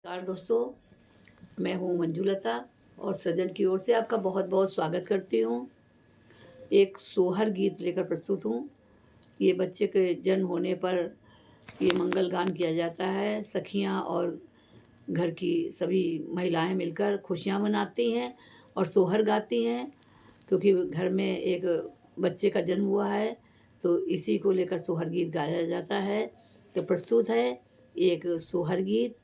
नमस्कार दोस्तों, मैं हूँ मंजुलता और सजन की ओर से आपका बहुत बहुत स्वागत करती हूँ। एक सोहर गीत लेकर प्रस्तुत हूँ। ये बच्चे के जन्म होने पर ये मंगल गान किया जाता है। सखियाँ और घर की सभी महिलाएं मिलकर खुशियाँ मनाती हैं और सोहर गाती हैं, क्योंकि घर में एक बच्चे का जन्म हुआ है, तो इसी को लेकर सोहर गीत गाया जाता है। तो प्रस्तुत है एक सोहर गीत।